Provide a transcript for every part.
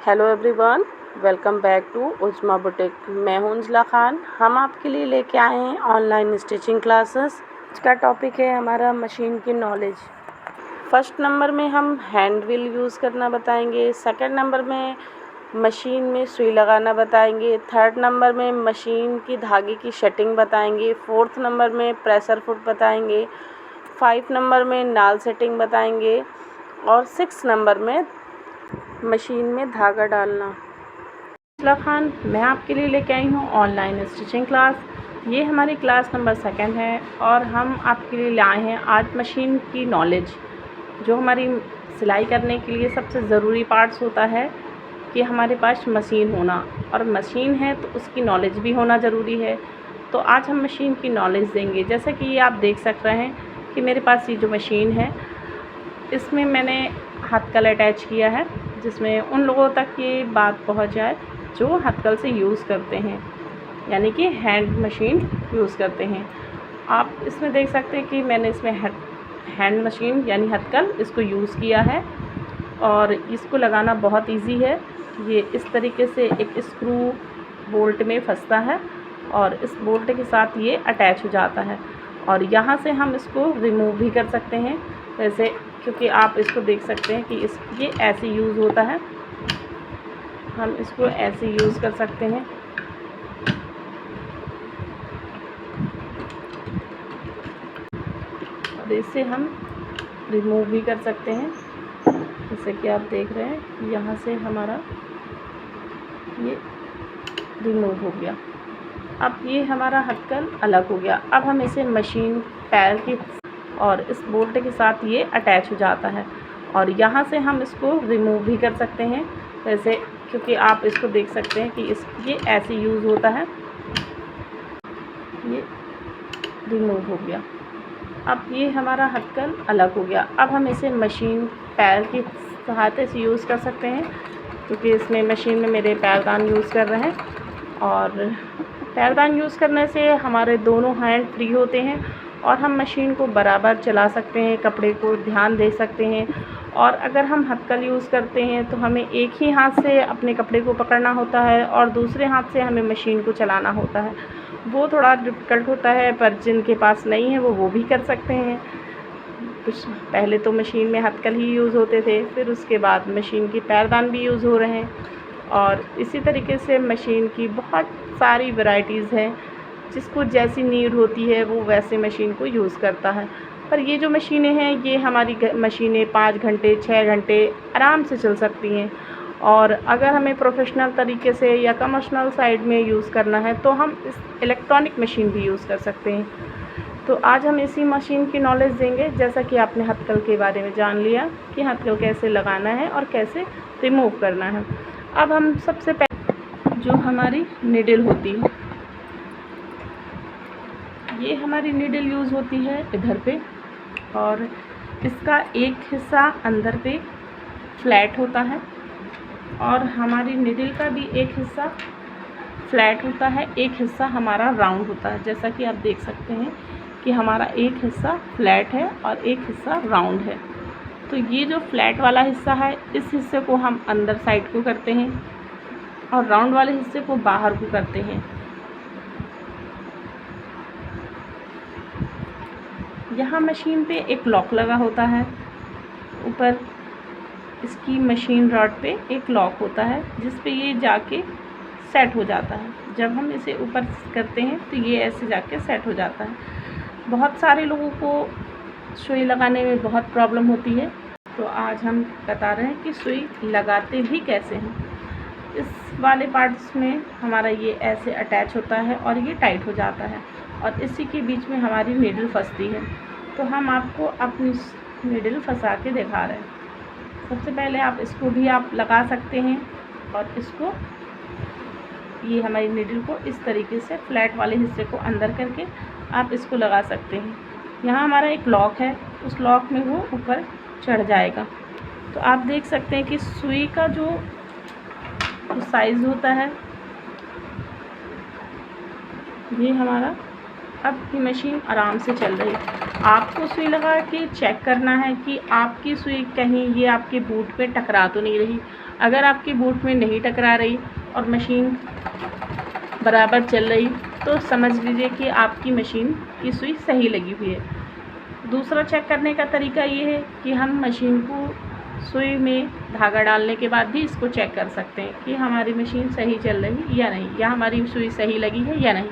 Hello everyone, welcome back to Uzma boutique. मैं हूं उजला खान। हम आपके लिए लेके आए हैं ऑनलाइन स्टिचिंग क्लासेस। इसका टॉपिक है हमारा मशीन की नॉलेज। फर्स्ट नंबर में हम हैंड व्हील यूज़ करना बताएंगे। सेकंड नंबर में मशीन में सुई लगाना बताएंगे। थर्ड नंबर में मशीन की धागे की सेटिंग बताएंगे। फोर्थ नंबर में प्रेशर फुट बताएंगे। 5 नंबर में नाल सेटिंग बताएंगे और 6 नंबर में मशीन में धागा डालना। उजला खान, मैं आपके लिए लेके आई हूँ ऑनलाइन स्टिचिंग क्लास। ये हमारी क्लास नंबर 2 है और हम आपके लिए लाए हैं आज मशीन की नॉलेज। जो हमारी सिलाई करने के लिए सबसे ज़रूरी पार्ट्स होता है कि हमारे पास मशीन होना, और मशीन है तो उसकी नॉलेज भी होना ज़रूरी है। तो आज हम मशीन की नॉलेज देंगे। जैसे कि ये आप देख सक रहे हैं कि मेरे पास ये जो मशीन है, इसमें मैंने हथकल अटैच किया है, जिसमें उन लोगों तक ये बात पहुंच जाए जो हथकल से यूज़ करते हैं, यानी कि हैंड मशीन यूज़ करते हैं। आप इसमें देख सकते हैं कि मैंने इसमें हैंड मशीन यानी हथकल इसको यूज़ किया है और इसको लगाना बहुत इजी है। ये इस तरीके से एक स्क्रू बोल्ट में फंसता है और इस बोल्ट के साथ ये अटैच हो जाता है और यहाँ से हम इसको रिमूव भी कर सकते हैं। वैसे क्योंकि आप इसको देख सकते हैं कि ये ऐसे यूज़ होता है, हम इसको ऐसे यूज़ कर सकते हैं। और इससे हम रिमूव भी कर सकते हैं, जैसे कि आप देख रहे हैं यहाँ से हमारा ये रिमूव हो गया। अब ये हमारा हथकल अलग हो गया। अब हम इसे मशीन पैर की और इस बोल्ट के साथ ये अटैच हो जाता है और यहाँ से हम इसको रिमूव भी कर सकते हैं। वैसे क्योंकि आप इसको देख सकते हैं कि ये ऐसे यूज़ होता है, ये रिमूव हो गया। अब ये हमारा हथकल अलग हो गया। अब हम इसे मशीन पैर की सहायता से यूज़ कर सकते हैं, क्योंकि इसमें मशीन में मेरे पैरदान यूज़ कर रहे हैं और पैरदान यूज़ करने से हमारे दोनों हैंड फ्री होते हैं और हम मशीन को बराबर चला सकते हैं, कपड़े को ध्यान दे सकते हैं। और अगर हम हथकल यूज़ करते हैं तो हमें एक ही हाथ से अपने कपड़े को पकड़ना होता है और दूसरे हाथ से हमें मशीन को चलाना होता है। वो थोड़ा डिफ़िकल्ट होता है, पर जिनके पास नहीं है वो भी कर सकते हैं। कुछ पहले तो मशीन में हथकल ही यूज़ होते थे, फिर उसके बाद मशीन की पैरदान भी यूज़ हो रहे हैं और इसी तरीके से मशीन की बहुत सारी वैरायटीज़ हैं। जिसको जैसी नीड होती है वो वैसे मशीन को यूज़ करता है। पर ये जो मशीनें हैं, ये हमारी मशीनें 5 घंटे 6 घंटे आराम से चल सकती हैं। और अगर हमें प्रोफेशनल तरीके से या कमर्शियल साइड में यूज़ करना है तो हम इस इलेक्ट्रॉनिक मशीन भी यूज़ कर सकते हैं। तो आज हम इसी मशीन की नॉलेज देंगे। जैसा कि आपने हथकल के बारे में जान लिया कि हथकल कैसे लगाना है और कैसे रिमूव करना है। अब हम सबसे पहले जो हमारी नीडल होती है, ये हमारी नीडल यूज़ होती है इधर पे और इसका एक हिस्सा अंदर पे फ्लैट होता है और हमारी नीडल का भी एक हिस्सा फ्लैट होता है, एक हिस्सा हमारा राउंड होता है। जैसा कि आप देख सकते हैं कि हमारा एक हिस्सा फ्लैट है और एक हिस्सा राउंड है। तो ये जो फ्लैट वाला हिस्सा है, इस हिस्से को हम अंदर साइड को करते हैं और राउंड वाले हिस्से को बाहर को करते हैं। यहाँ मशीन पे एक लॉक लगा होता है, ऊपर इसकी मशीन रॉड पे एक लॉक होता है जिस पे ये जाके सेट हो जाता है। जब हम इसे ऊपर करते हैं तो ये ऐसे जाके सेट हो जाता है। बहुत सारे लोगों को सुई लगाने में बहुत प्रॉब्लम होती है, तो आज हम बता रहे हैं कि सुई लगाते भी कैसे हैं। इस वाले पार्ट्स में हमारा ये ऐसे अटैच होता है और ये टाइट हो जाता है और इसी के बीच में हमारी नीडल फंसती है। तो हम आपको अपनी नीडल फंसा के दिखा रहे हैं। सबसे पहले आप इसको भी आप लगा सकते हैं और इसको, ये हमारी नीडल को इस तरीके से फ्लैट वाले हिस्से को अंदर करके आप इसको लगा सकते हैं। यहाँ हमारा एक लॉक है, उस लॉक में वो ऊपर चढ़ जाएगा। तो आप देख सकते हैं कि सुई का जो साइज़ होता है, ये हमारा अब की मशीन आराम से चल रही है। आपको सुई लगा के चेक करना है कि आपकी सुई कहीं ये आपके बूट पे टकरा तो नहीं रही। अगर आपकी बूट में नहीं टकरा रही और मशीन बराबर चल रही तो समझ लीजिए कि आपकी मशीन की सुई सही लगी हुई है। दूसरा चेक करने का तरीका ये है कि हम मशीन को सुई में धागा डालने के बाद भी इसको चेक कर सकते हैं कि हमारी मशीन सही चल रही या नहीं, या हमारी सुई सही लगी है या नहीं।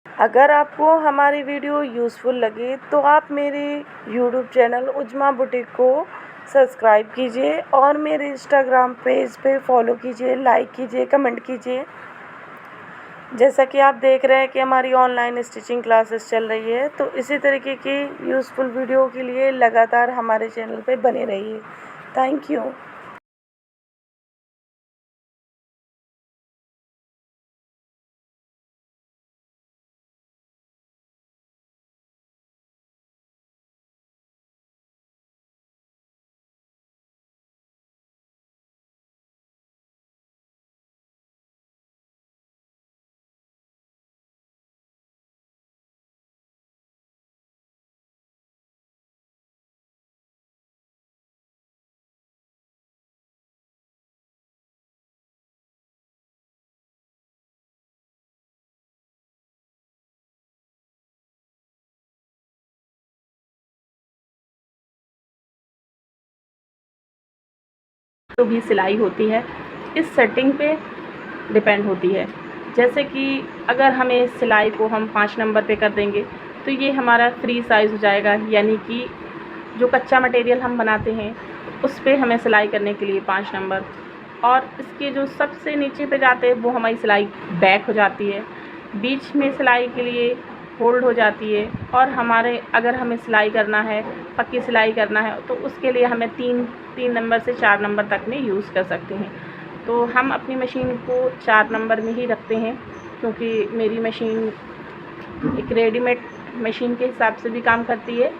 अगर आपको हमारी वीडियो यूज़फुल लगे तो आप मेरे यूट्यूब चैनल उज्मा बुटीक को सब्सक्राइब कीजिए और मेरे इंस्टाग्राम पेज पे फॉलो कीजिए, लाइक कीजिए, कमेंट कीजिए। जैसा कि आप देख रहे हैं कि हमारी ऑनलाइन स्टिचिंग क्लासेस चल रही है, तो इसी तरीके की यूज़फुल वीडियो के लिए लगातार हमारे चैनल पे बने रहिए। Thank you. जो भी सिलाई होती है इस सेटिंग पे डिपेंड होती है। जैसे कि अगर हमें सिलाई को हम 5 नंबर पे कर देंगे तो ये हमारा फ्री साइज़ हो जाएगा, यानी कि जो कच्चा मटेरियल हम बनाते हैं उस पे हमें सिलाई करने के लिए 5 नंबर, और इसके जो सबसे नीचे पे जाते हैं वो हमारी सिलाई बैक हो जाती है, बीच में सिलाई के लिए होल्ड हो जाती है, और हमारे अगर हमें सिलाई करना है, पक्की सिलाई करना है तो उसके लिए हमें 3 नंबर से 4 नंबर तक में यूज़ कर सकते हैं। तो हम अपनी मशीन को 4 नंबर में ही रखते हैं, क्योंकि मेरी मशीन एक रेडीमेड मशीन के हिसाब से भी काम करती है।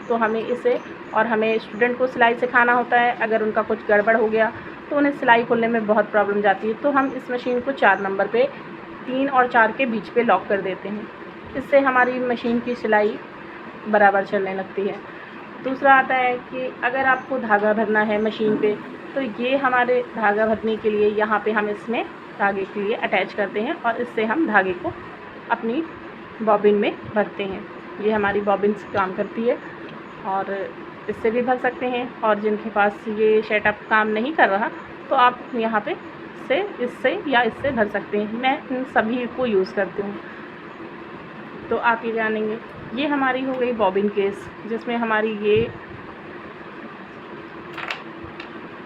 तो हमें इसे, और हमें स्टूडेंट को सिलाई सिखाना होता है, अगर उनका कुछ गड़बड़ हो गया तो उन्हें सिलाई खोलने में बहुत प्रॉब्लम जाती है, तो हम इस मशीन को 4 नंबर पे 3 और 4 के बीच पे लॉक कर देते हैं। इससे हमारी मशीन की सिलाई बराबर चलने लगती है। दूसरा आता है कि अगर आपको धागा भरना है मशीन पे, तो ये हमारे धागा भरने के लिए यहाँ पे हम इसमें धागे के लिए अटैच करते हैं, और इससे हम धागे को अपनी बॉबिन में भरते हैं। ये हमारी बॉबिन काम करती है, और इससे भी भर सकते हैं। और जिनके पास ये सेटअप काम नहीं कर रहा तो आप यहाँ पे इससे या इससे भर सकते हैं। मैं इन सभी को यूज़ करती हूँ, तो आप ये जानेंगे। ये हमारी हो गई बॉबिन केस, जिसमें हमारी ये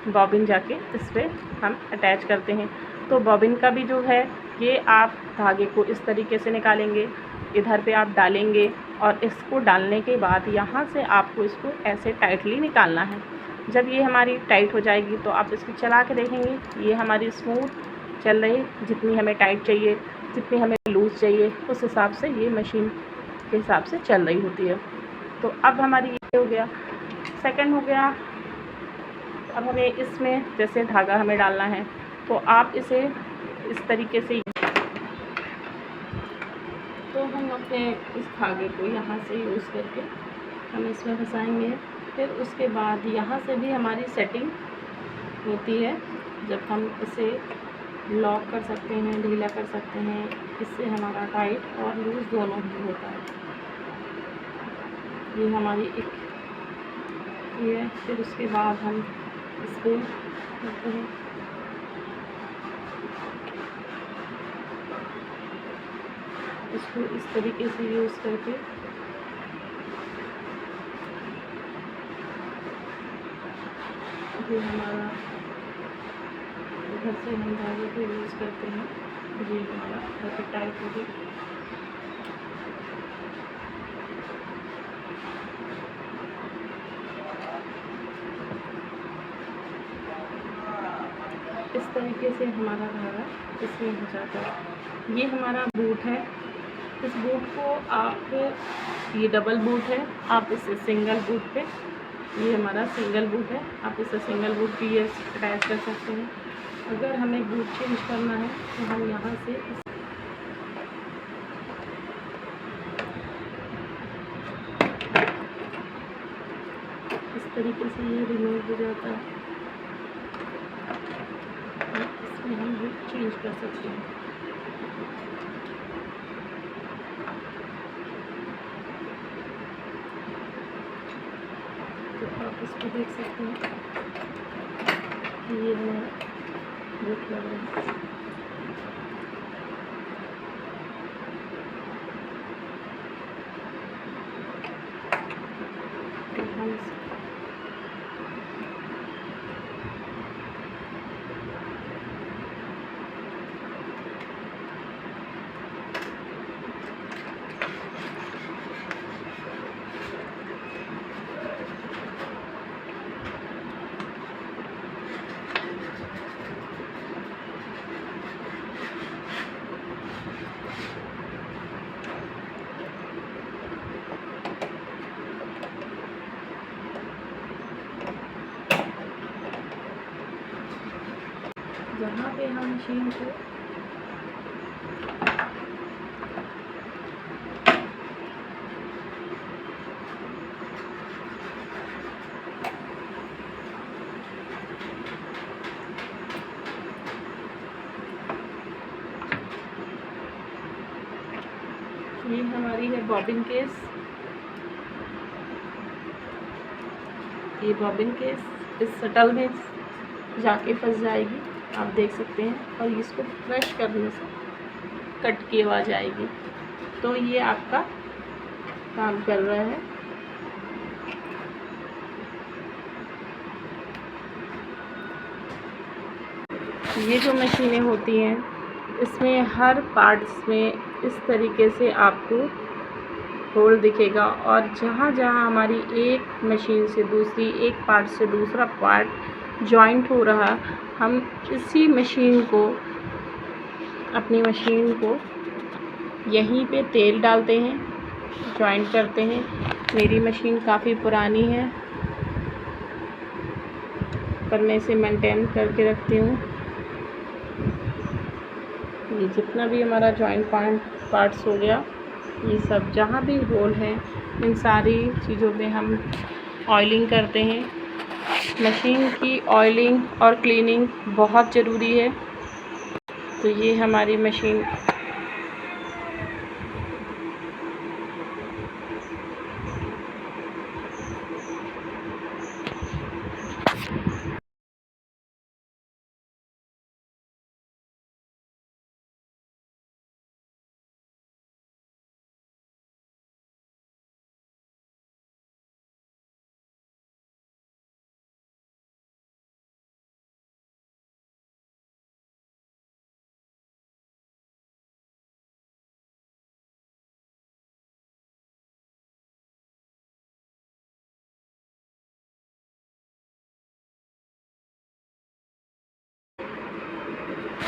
बॉबिन जाके इस पर हम अटैच करते हैं। तो बॉबिन का भी जो है, ये आप धागे को इस तरीके से निकालेंगे, इधर पे आप डालेंगे, और इसको डालने के बाद यहाँ से आपको इसको ऐसे टाइटली निकालना है। जब ये हमारी टाइट हो जाएगी तो आप इसको चला के देखेंगे, ये हमारी स्मूथ चल रही। जितनी हमें टाइट चाहिए, जितनी हमें लूज़ चाहिए, उस हिसाब से ये मशीन के हिसाब से चल रही होती है। तो अब हमारी ये हो गया। सेकंड हो गया, अब हमें इसमें जैसे धागा हमें डालना है, तो आप इसे इस तरीके से, तो हम अपने इस धागे को यहाँ से यूज़ करके हम इसमें फंसाएंगे। फिर उसके बाद यहाँ से भी हमारी सेटिंग होती है, जब हम इसे लॉक कर सकते हैं, ढीला कर सकते हैं। इससे हमारा टाइट और लूज़ दोनों ही होता है। ये हमारी एक ये है। फिर उसके बाद हम इस पर करते हैं, इसको इस तरीके से यूज़ करके ये हमारा इधर से हम धागे को यूज़ करते हैं। ये हमारा काफ़ी टाइट हो गया। इस तरीके से हमारा धागा इसमें हो जाता है। ये हमारा बूट है। इस बूट को आप, ये डबल बूट है, आप इसे सिंगल बूट पे, ये हमारा सिंगल बूट है, आप इसे सिंगल बूट भी अटैच कर सकते हैं। अगर हमें बूट चेंज करना है तो हम यहाँ से इस तरीके से ये रिमूव हो जाता है और इसमें हम भी चेंज कर सकते हैं। तो आप इसको देख सकते हैं कि ये हमारा बुक लग रहा है। तो हम जहाँ पे हम मशीन को ये हमारी है बॉबिन केस। ये बॉबिन केस इस शटल में जाके फंस जाएगी, आप देख सकते हैं, और इसको प्रेस करने से कट की आवाज़ आएगी। तो ये आपका काम कर रहा है। ये जो मशीनें होती हैं इसमें हर पार्ट्स में इस तरीके से आपको होल दिखेगा, और जहाँ जहाँ हमारी एक मशीन से दूसरी, एक पार्ट से दूसरा पार्ट जॉइंट हो रहा, हम इसी मशीन को, अपनी मशीन को यहीं पे तेल डालते हैं, जॉइंट करते हैं। मेरी मशीन काफ़ी पुरानी है पर मैं इसे मेंटेन करके रखती हूँ। ये जितना भी हमारा जॉइंट पार्ट्स हो गया, ये सब जहाँ भी होल है, इन सारी चीज़ों में हम ऑयलिंग करते हैं। मशीन की ऑयलिंग और क्लीनिंग बहुत ज़रूरी है। तो ये हमारी मशीन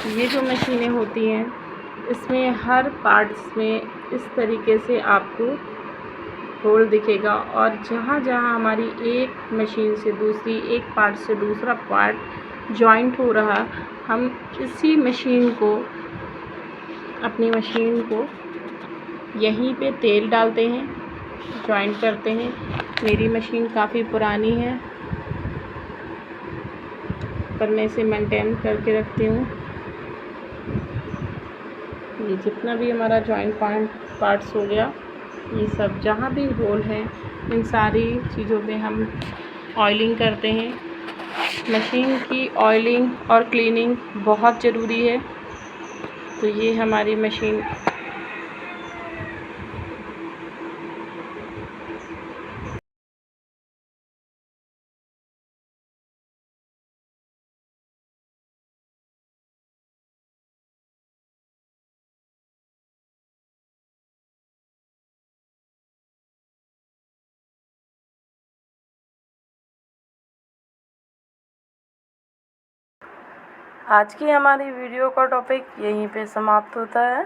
ये जो मशीनें होती हैं इसमें हर पार्ट्स में इस तरीके से आपको होल दिखेगा, और जहाँ जहाँ हमारी एक मशीन से दूसरी, एक पार्ट से दूसरा पार्ट जॉइंट हो रहा, हम इसी मशीन को, अपनी मशीन को यहीं पे तेल डालते हैं, जॉइंट करते हैं। मेरी मशीन काफ़ी पुरानी है पर मैं इसे मेंटेन करके रखती हूँ। ये जितना भी हमारा जॉइंट पार्ट्स हो गया, ये सब जहाँ भी होल है, इन सारी चीज़ों में हम ऑयलिंग करते हैं। मशीन की ऑयलिंग और क्लीनिंग बहुत ज़रूरी है। तो ये हमारी मशीन आज की हमारी वीडियो का टॉपिक यहीं पे समाप्त होता है।